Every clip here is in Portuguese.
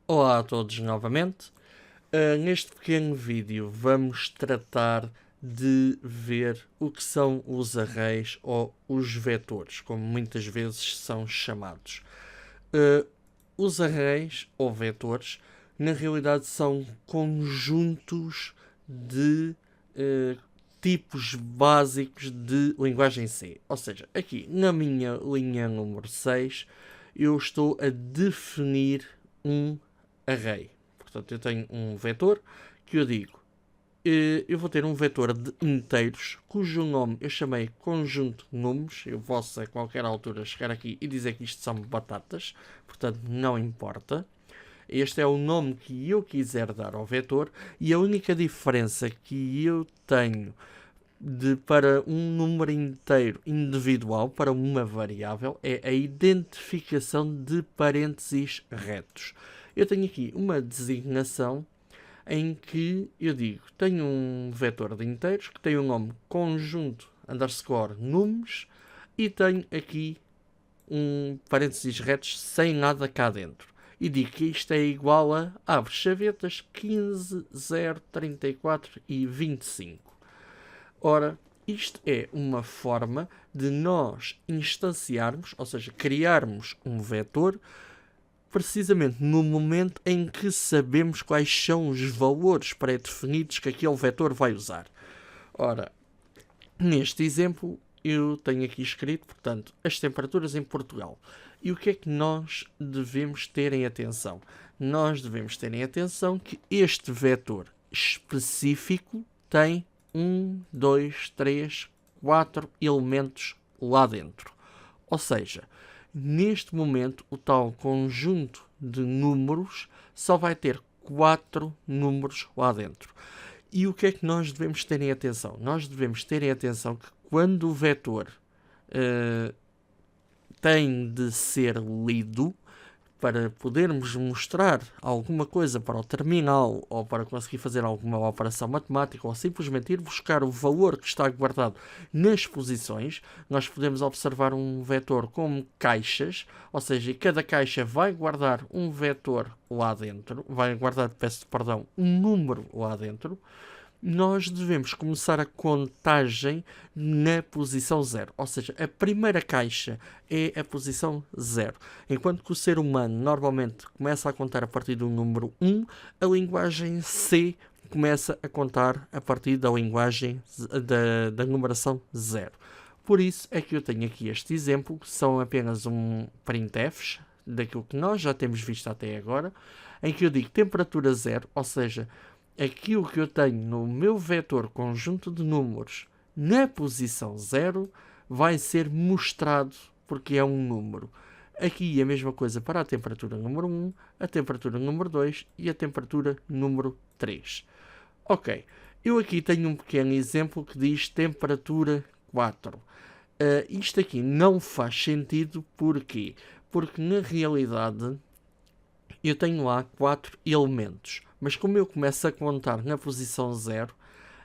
Olá a todos novamente. Neste pequeno vídeo vamos tratar de ver o que são os arrays ou os vetores, como muitas vezes são chamados. Os arrays ou vetores, na realidade, são conjuntos de tipos básicos de linguagem C. Ou seja, aqui na minha linha número 6, eu estou a definir um array. Portanto, eu tenho um vetor que eu digo, eu vou ter um vetor de inteiros, cujo nome eu chamei conjunto números. Eu posso a qualquer altura chegar aqui e dizer que isto são batatas, portanto não importa. Este é o nome que eu quiser dar ao vetor, e a única diferença que eu tenho para um número inteiro individual, para uma variável, é a identificação de parênteses retos. Eu tenho aqui uma designação em que eu digo, tenho um vetor de inteiros que tem o nome conjunto underscore números e tenho aqui um parênteses retos sem nada cá dentro. E digo que isto é igual a abre chavetas 15, 0, 34 e 25. Ora, isto é uma forma de nós instanciarmos, ou seja, criarmos um vetor precisamente no momento em que sabemos quais são os valores pré-definidos que aquele vetor vai usar. Ora, neste exemplo, eu tenho aqui escrito, portanto, as temperaturas em Portugal. E o que é que nós devemos ter em atenção? Nós devemos ter em atenção que este vetor específico tem 1, 2, 3, 4 elementos lá dentro. Ou seja, neste momento, o tal conjunto de números só vai ter 4 números lá dentro. E o que é que nós devemos ter em atenção? Nós devemos ter em atenção que quando o vetor tem de ser lido, para podermos mostrar alguma coisa para o terminal ou para conseguir fazer alguma operação matemática ou simplesmente ir buscar o valor que está guardado nas posições, nós podemos observar um vetor como caixas, ou seja, cada caixa vai guardar um vetor lá dentro, vai guardar, um número lá dentro. Nós devemos começar a contagem na posição 0. Ou seja, a primeira caixa é a posição 0. Enquanto que o ser humano normalmente começa a contar a partir do número 1, a linguagem C começa a contar a partir da linguagem da numeração 0. Por isso é que eu tenho aqui este exemplo, que são apenas um printfs, daquilo que nós já temos visto até agora, em que eu digo temperatura 0, ou seja, aquilo que eu tenho no meu vetor conjunto de números na posição 0 vai ser mostrado porque é um número. Aqui a mesma coisa para a temperatura número 1, a temperatura número 2 e a temperatura número 3. Ok, eu aqui tenho um pequeno exemplo que diz temperatura 4. Isto aqui não faz sentido, porquê? Porque na realidade eu tenho lá 4 elementos, mas como eu começo a contar na posição 0,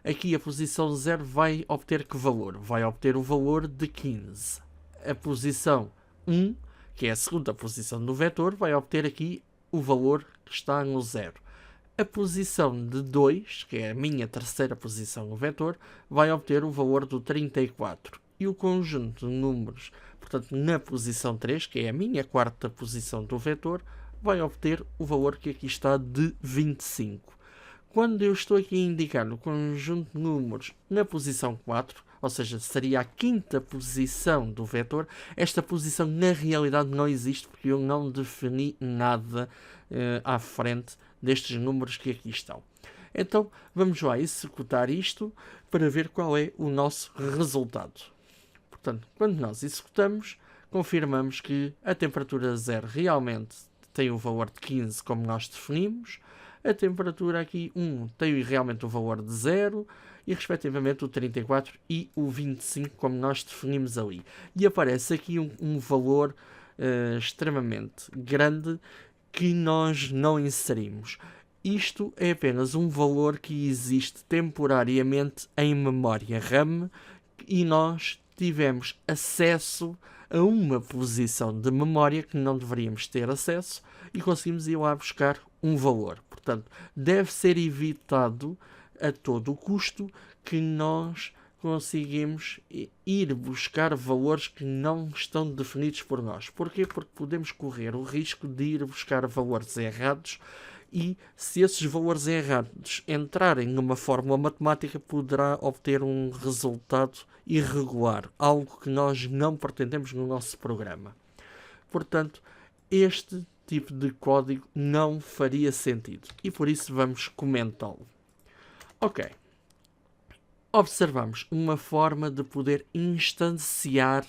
aqui a posição 0 vai obter que valor? Vai obter o valor de 15. A posição 1, que é a segunda posição do vetor, vai obter aqui o valor que está no 0. A posição de 2, que é a minha terceira posição no vetor, vai obter o valor do 34. E o conjunto de números, portanto, na posição 3, que é a minha quarta posição do vetor, vai obter o valor que aqui está de 25. Quando eu estou aqui a indicar o conjunto de números na posição 4, ou seja, seria a quinta posição do vetor, esta posição na realidade não existe porque eu não defini nada à frente destes números que aqui estão. Então vamos lá executar isto para ver qual é o nosso resultado. Portanto, quando nós executamos, confirmamos que a temperatura 0 realmente tem o valor de 15 como nós definimos, a temperatura aqui 1 tem realmente o valor de 0 e respectivamente o 34 e o 25 como nós definimos ali. E aparece aqui um valor extremamente grande que nós não inserimos. Isto é apenas um valor que existe temporariamente em memória RAM e nós tivemos acesso a uma posição de memória que não deveríamos ter acesso e conseguimos ir lá buscar um valor. Portanto, deve ser evitado a todo o custo que nós conseguimos ir buscar valores que não estão definidos por nós. Porquê? Porque podemos correr o risco de ir buscar valores errados e, se esses valores errados entrarem numa fórmula matemática, poderá obter um resultado irregular, algo que nós não pretendemos no nosso programa. Portanto, este tipo de código não faria sentido e por isso vamos comentá-lo. Ok. Observamos uma forma de poder instanciar,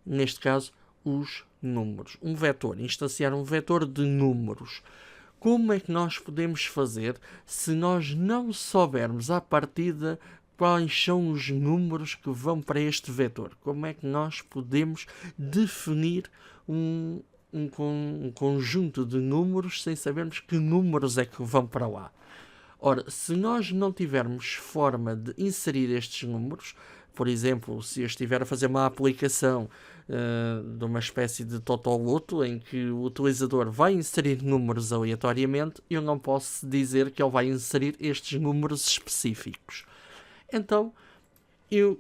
neste caso, os números. Um vetor, instanciar um vetor de números. Como é que nós podemos fazer se nós não soubermos à partida quais são os números que vão para este vetor? Como é que nós podemos definir um conjunto de números sem sabermos que números é que vão para lá? Ora, se nós não tivermos forma de inserir estes números, por exemplo, se eu estiver a fazer uma aplicação de uma espécie de totoloto em que o utilizador vai inserir números aleatoriamente, eu não posso dizer que ele vai inserir estes números específicos. Então,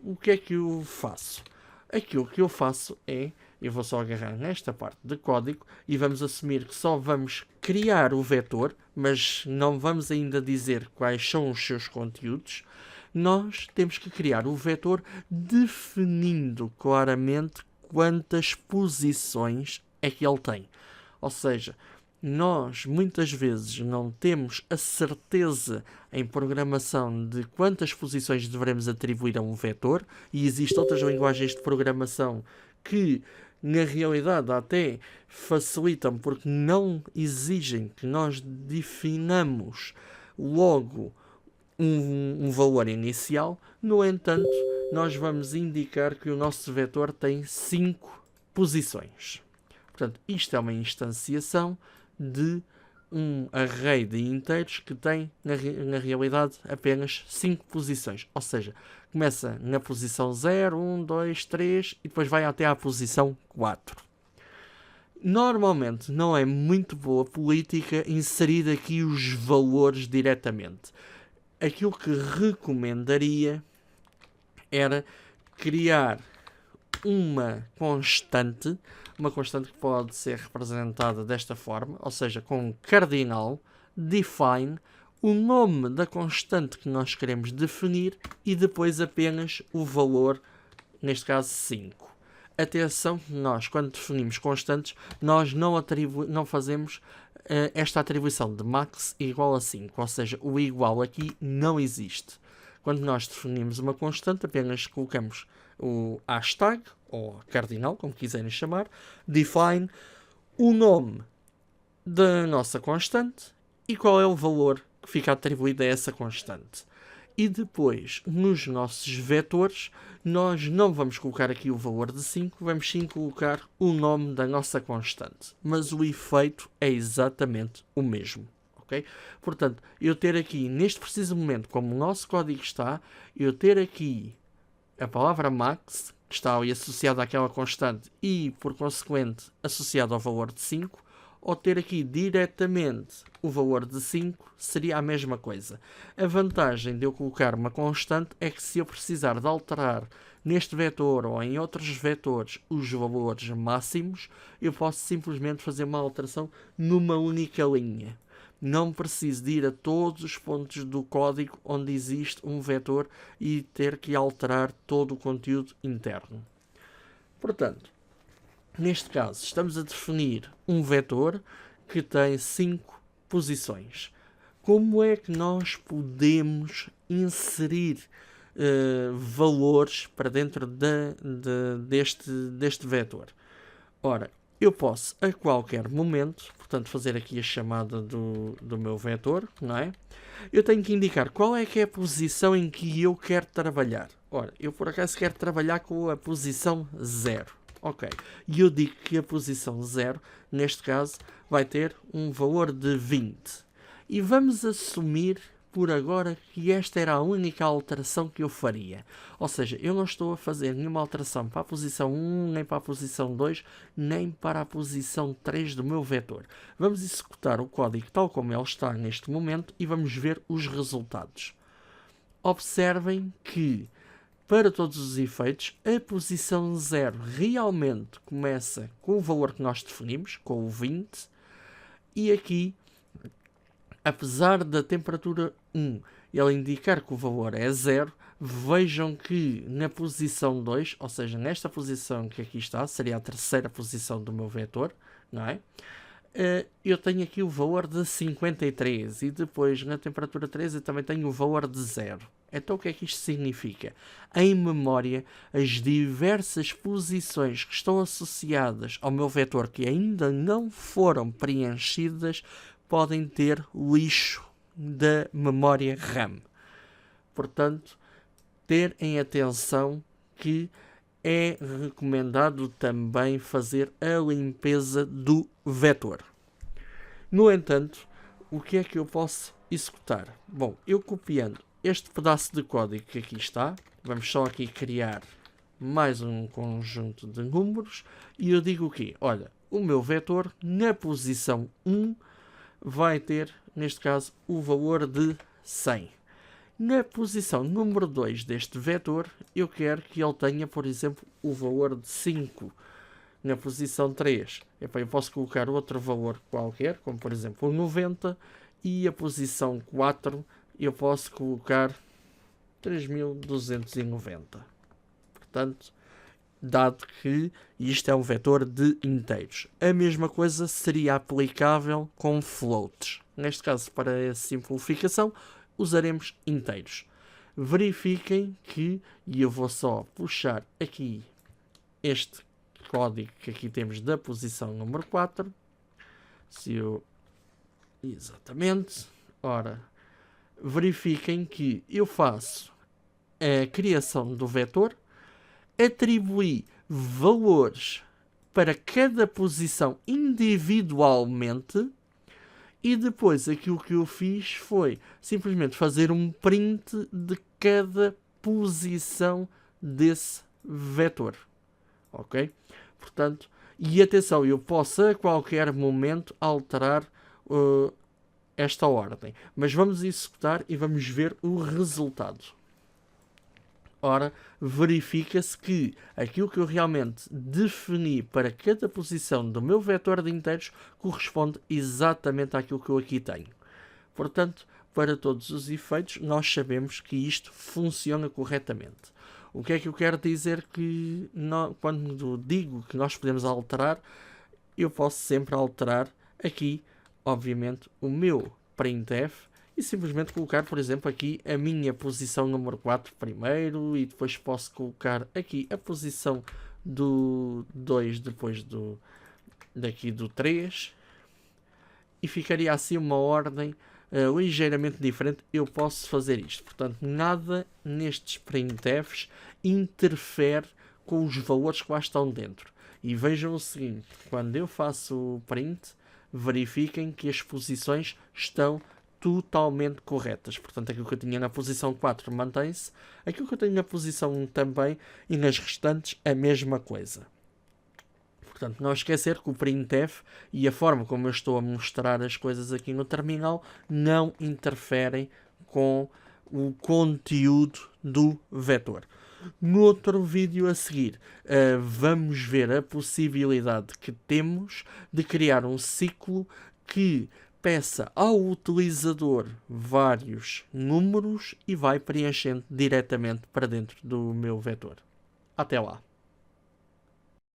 o que é que eu faço? Aquilo que eu faço é, eu vou só agarrar nesta parte de código e vamos assumir que só vamos criar o vetor, mas não vamos ainda dizer quais são os seus conteúdos. Nós temos que criar o vetor definindo claramente quantas posições é que ele tem. Ou seja, nós muitas vezes não temos a certeza em programação de quantas posições devemos atribuir a um vetor, e existem outras linguagens de programação que na realidade até facilitam porque não exigem que nós definamos logo um valor inicial. No entanto, nós vamos indicar que o nosso vetor tem 5 posições. Portanto, isto é uma instanciação de um array de inteiros que tem, na realidade, apenas 5 posições. Ou seja, começa na posição 0, 1, 2, 3 e depois vai até à posição 4. Normalmente não é muito boa política inserir aqui os valores diretamente. Aquilo que recomendaria era criar uma constante que pode ser representada desta forma, ou seja, com um cardinal, define o nome da constante que nós queremos definir e depois apenas o valor, neste caso 5. Atenção que nós, quando definimos constantes, nós não fazemos esta atribuição de max igual a 5, ou seja, o igual aqui não existe. Quando nós definimos uma constante, apenas colocamos o hashtag, ou cardinal, como quiserem chamar, define o nome da nossa constante e qual é o valor que fica atribuído a essa constante. E depois, nos nossos vetores, nós não vamos colocar aqui o valor de 5, vamos sim colocar o nome da nossa constante. Mas o efeito é exatamente o mesmo. Okay? Portanto, eu ter aqui, neste preciso momento, como o nosso código está, eu ter aqui a palavra max, que está ali associada àquela constante e, por consequente, associada ao valor de 5, ou ter aqui diretamente o valor de 5, seria a mesma coisa. A vantagem de eu colocar uma constante é que, se eu precisar de alterar neste vetor ou em outros vetores os valores máximos, eu posso simplesmente fazer uma alteração numa única linha. Não preciso de ir a todos os pontos do código onde existe um vetor e ter que alterar todo o conteúdo interno. Portanto, neste caso, estamos a definir um vetor que tem 5 posições. Como é que nós podemos inserir valores para dentro deste vetor? Ora, eu posso a qualquer momento, portanto, fazer aqui a chamada do meu vetor, não é? Eu tenho que indicar qual é que é a posição em que eu quero trabalhar. Ora, eu por acaso quero trabalhar com a posição 0. Ok, e eu digo que a posição 0, neste caso, vai ter um valor de 20. E vamos assumir, por agora que esta era a única alteração que eu faria. Ou seja, eu não estou a fazer nenhuma alteração para a posição 1, nem para a posição 2, nem para a posição 3 do meu vetor. Vamos executar o código tal como ele está neste momento e vamos ver os resultados. Observem que, para todos os efeitos, a posição 0 realmente começa com o valor que nós definimos, com o 20, e aqui, apesar da temperatura 1 ele indicar que o valor é 0, vejam que na posição 2, ou seja, nesta posição que aqui está, seria a terceira posição do meu vetor, não é? Eu tenho aqui o valor de 53 e depois na temperatura 3 eu também tenho o valor de 0. Então o que é que isto significa? Em memória, as diversas posições que estão associadas ao meu vetor que ainda não foram preenchidas podem ter lixo da memória RAM. Portanto, terem atenção que é recomendado também fazer a limpeza do vetor. No entanto, o que é que eu posso executar? Bom, eu copiando este pedaço de código que aqui está, vamos só aqui criar mais um conjunto de números e eu digo o quê? Olha, o meu vetor na posição 1 vai ter, neste caso, o valor de 100. Na posição número 2 deste vetor, eu quero que ele tenha, por exemplo, o valor de 5. Na posição 3, eu posso colocar outro valor qualquer, como por exemplo o 90, e a posição 4 eu posso colocar 3290. Portanto, dado que isto é um vetor de inteiros. A mesma coisa seria aplicável com floats. Neste caso, para a simplificação, usaremos inteiros. Verifiquem que, e eu vou só puxar aqui este código que aqui temos da posição número 4. Exatamente. Ora, verifiquem que eu faço a criação do vetor, atribuí valores para cada posição individualmente e depois aquilo que eu fiz foi simplesmente fazer um print de cada posição desse vetor. Ok? Portanto, e atenção, eu posso a qualquer momento alterar esta ordem. Mas vamos executar e vamos ver o resultado. Ora, verifica-se que aquilo que eu realmente defini para cada posição do meu vetor de inteiros corresponde exatamente àquilo que eu aqui tenho. Portanto, para todos os efeitos, nós sabemos que isto funciona corretamente. O que é que eu quero dizer? Que quando digo que nós podemos alterar, eu posso sempre alterar aqui, obviamente, o meu printf e simplesmente colocar, por exemplo, aqui a minha posição número 4 primeiro e depois posso colocar aqui a posição do 2 depois daqui do 3 e ficaria assim uma ordem ligeiramente diferente. Eu posso fazer isto. Portanto, nada nestes printfs interfere com os valores que lá estão dentro. E vejam o seguinte, quando eu faço o print, verifiquem que as posições estão totalmente corretas. Portanto, aquilo que eu tinha na posição 4 mantém-se, aquilo que eu tenho na posição 1 também, e nas restantes a mesma coisa. Portanto, não esquecer que o printf e a forma como eu estou a mostrar as coisas aqui no terminal não interferem com o conteúdo do vetor. No outro vídeo a seguir, vamos ver a possibilidade que temos de criar um ciclo que peça ao utilizador vários números e vai preenchendo diretamente para dentro do meu vetor. Até lá!